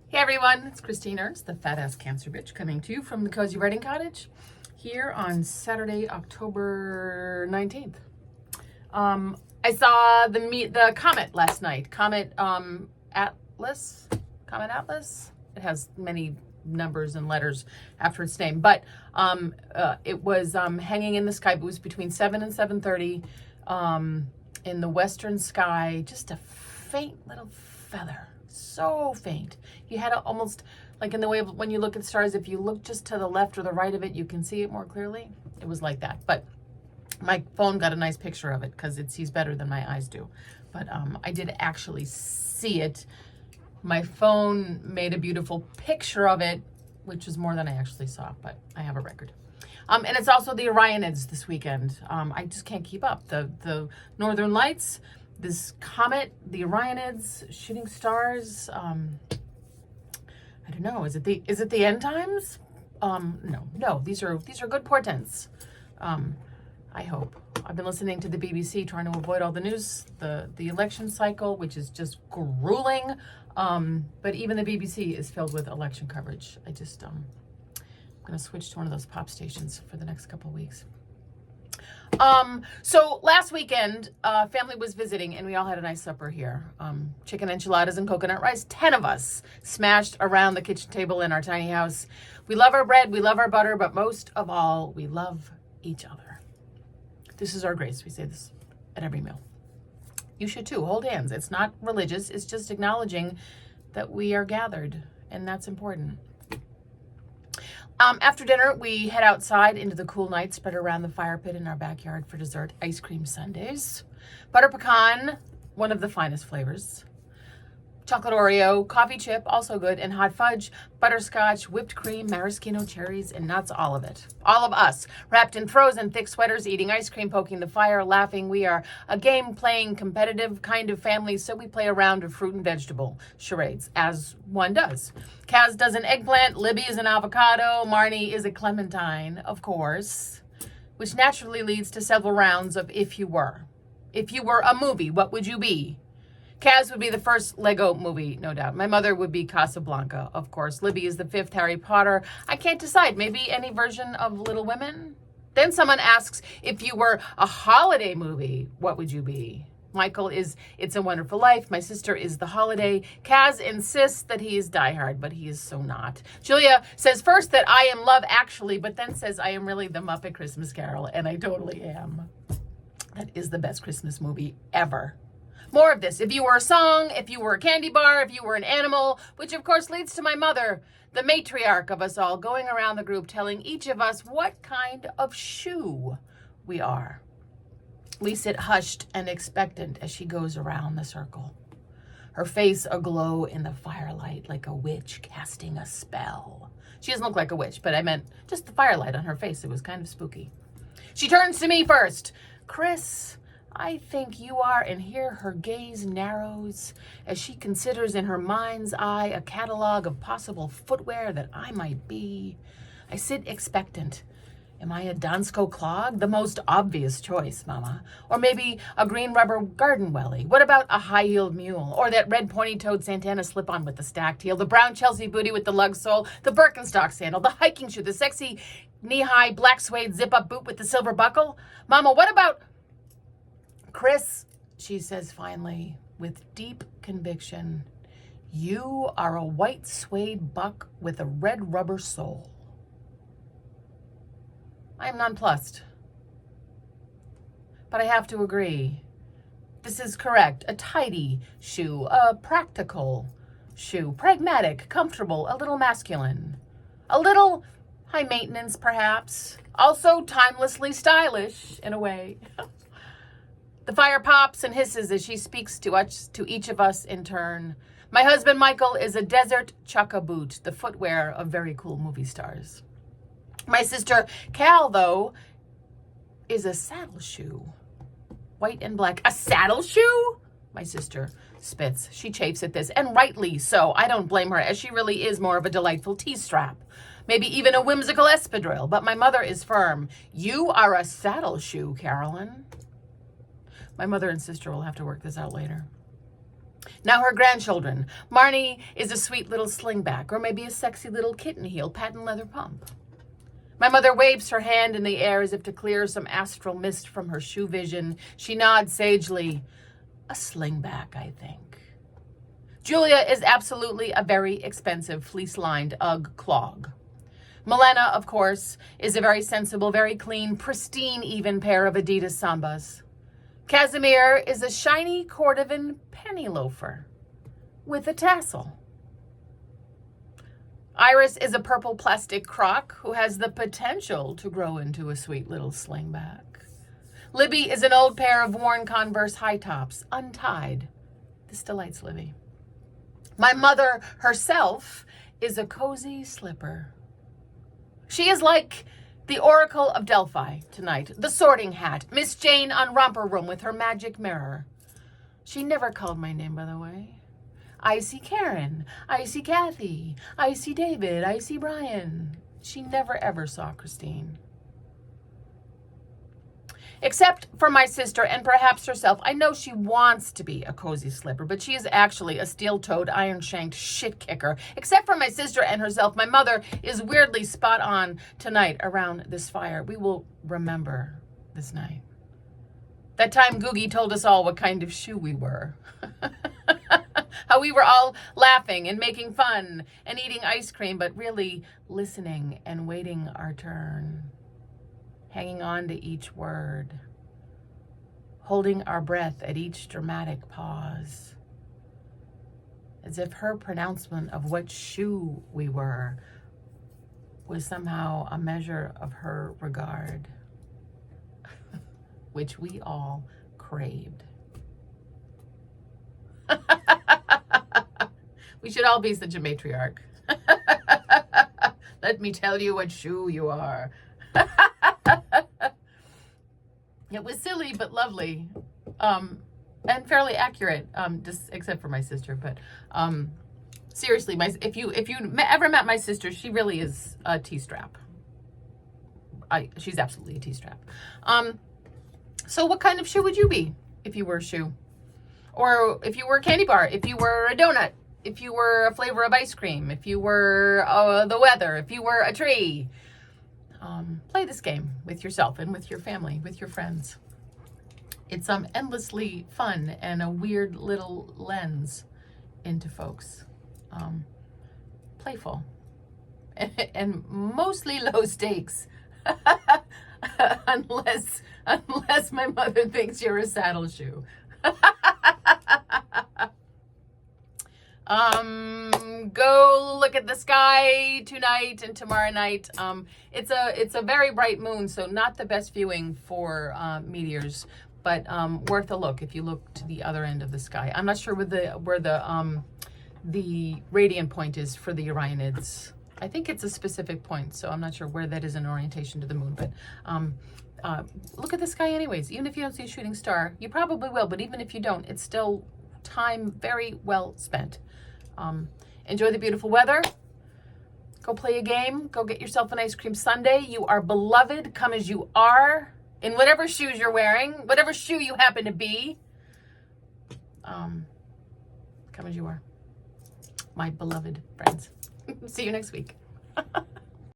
Hey everyone, it's Christine Ernst, the Fat Ass Cancer Bitch, coming to you from the Cozy Writing Cottage here on Saturday, October 19th. I saw the Comet last night. Comet Atlas. It has many numbers and letters after its name, but it was hanging in the sky. It was between 7 and 7:30 in the western sky. Just a faint little feather. So faint. You had almost like in the way of when you look at stars, if you look just to the left or the right of it, you can see it more clearly. It was like that. But my phone got a nice picture of it because it sees better than my eyes do. But I did actually see it. My phone made a beautiful picture of it, which is more than I actually saw, but I have a record. And it's also the Orionids this weekend. I just can't keep up. The Northern Lights, this comet, the Orionids, shooting stars. I don't know. Is it the end times? No. These are good portents. I hope. I've been listening to the BBC, trying to avoid all the news, the election cycle, which is just grueling. But even the BBC is filled with election coverage. I'm gonna switch to one of those pop stations for the next couple of weeks. So last weekend, family was visiting and we all had a nice supper here. Chicken enchiladas and coconut rice, 10 of us smashed around the kitchen table in our tiny house. We love our bread, we love our butter, but most of all, we love each other. This is our grace. We say this at every meal. You should too. Hold hands. It's not religious. It's just acknowledging that we are gathered, and that's important. After dinner, we head outside into the cool night, spread around the fire pit in our backyard for dessert, ice cream sundaes. Butter pecan, one of the finest flavors. Chocolate Oreo, coffee chip, also good, and hot fudge, butterscotch, whipped cream, maraschino cherries, and nuts, all of it. All of us, wrapped in frozen thick sweaters, eating ice cream, poking the fire, laughing. We are a game-playing, competitive kind of family, so we play a round of fruit and vegetable charades, as one does. Kaz does an eggplant, Libby is an avocado, Marnie is a clementine, of course, which naturally leads to several rounds of if you were. If you were a movie, what would you be? Kaz would be the first Lego movie, no doubt. My mother would be Casablanca, of course. Libby is the fifth Harry Potter. I can't decide. Maybe any version of Little Women? Then someone asks, if you were a holiday movie, what would you be? Michael is It's a Wonderful Life. My sister is The Holiday. Kaz insists that he is Die Hard, but he is so not. Julia says first that I am Love Actually, but then says I am really The Muppet Christmas Carol, and I totally am. That is the best Christmas movie ever. More of this. If you were a song, if you were a candy bar, if you were an animal, which of course leads to my mother, the matriarch of us all, going around the group telling each of us what kind of shoe we are. We sit hushed and expectant as she goes around the circle, her face aglow in the firelight like a witch casting a spell. She doesn't look like a witch, but I meant just the firelight on her face. It was kind of spooky. She turns to me first. Chris, I think you are, and here her gaze narrows as she considers in her mind's eye a catalog of possible footwear that I might be. I sit expectant. Am I a Dansko clog? The most obvious choice, Mama. Or maybe a green rubber garden welly. What about a high-heeled mule? Or that red pointy-toed Santana slip-on with the stacked heel, the brown Chelsea booty with the lug sole, the Birkenstock sandal, the hiking shoe, the sexy knee-high black suede zip-up boot with the silver buckle? Mama, what about... Chris, she says finally, with deep conviction, you are a white suede buck with a red rubber sole. I am nonplussed. But I have to agree. This is correct. A tidy shoe, a practical shoe, pragmatic, comfortable, a little masculine, a little high maintenance perhaps, also timelessly stylish in a way. The fire pops and hisses as she speaks to each of us in turn. My husband, Michael, is a desert chukka boot, the footwear of very cool movie stars. My sister, Cal, though, is a saddle shoe. White and black. A saddle shoe? My sister spits. She chafes at this, and rightly so. I don't blame her, as she really is more of a delightful T-strap. Maybe even a whimsical espadrille, but my mother is firm. You are a saddle shoe, Carolyn. My mother and sister will have to work this out later. Now her grandchildren. Marnie is a sweet little slingback, or maybe a sexy little kitten heel patent leather pump. My mother waves her hand in the air as if to clear some astral mist from her shoe vision. She nods sagely. A slingback, I think. Julia is absolutely a very expensive fleece-lined Ugg clog. Milena, of course, is a very sensible, very clean, pristine even pair of Adidas Sambas. Casimir is a shiny Cordovan penny loafer with a tassel. Iris is a purple plastic crock who has the potential to grow into a sweet little slingback. Libby is an old pair of worn Converse high tops, untied. This delights Libby. My mother herself is a cozy slipper. She is like the Oracle of Delphi tonight, the Sorting Hat, Miss Jane on Romper Room with her magic mirror. She never called my name, by the way. I see Karen, I see Kathy, I see David, I see Brian. She never ever saw Christine. Except for my sister and perhaps herself. I know she wants to be a cozy slipper, but she is actually a steel-toed, iron-shanked shit kicker. Except for my sister and herself, my mother is weirdly spot on tonight around this fire. We will remember this night. That time Googie told us all what kind of shoe we were. How we were all laughing and making fun and eating ice cream, but really listening and waiting our turn. Hanging on to each word. Holding our breath at each dramatic pause. As if her pronouncement of what shoe we were was somehow a measure of her regard, which we all craved. We should all be such a matriarch. Let me tell you what shoe you are. It was silly but lovely, and fairly accurate, just except for my sister. But seriously, if you ever met my sister, she really is a T-strap. She's absolutely a T-strap. So what kind of shoe would you be if you were a shoe? Or if you were a candy bar, if you were a donut, if you were a flavor of ice cream, if you were the weather, if you were a tree. Play this game with yourself and with your family, with your friends. It's endlessly fun and a weird little lens into folks. Playful. And mostly low stakes. unless my mother thinks you're a saddle shoe. Go look at the sky tonight and tomorrow night. It's a very bright moon, so not the best viewing for meteors, but worth a look if you look to the other end of the sky. I'm not sure where the radiant point is for the Orionids. I think it's a specific point, so I'm not sure where that is in orientation to the moon, but look at the sky anyways. Even if you don't see a shooting star, you probably will, but even if you don't, it's still time very well spent. Enjoy the beautiful weather. Go play a game. Go get yourself an ice cream sundae. You are beloved. Come as you are. In whatever shoes you're wearing. Whatever shoe you happen to be. Come as you are. My beloved friends. See you next week.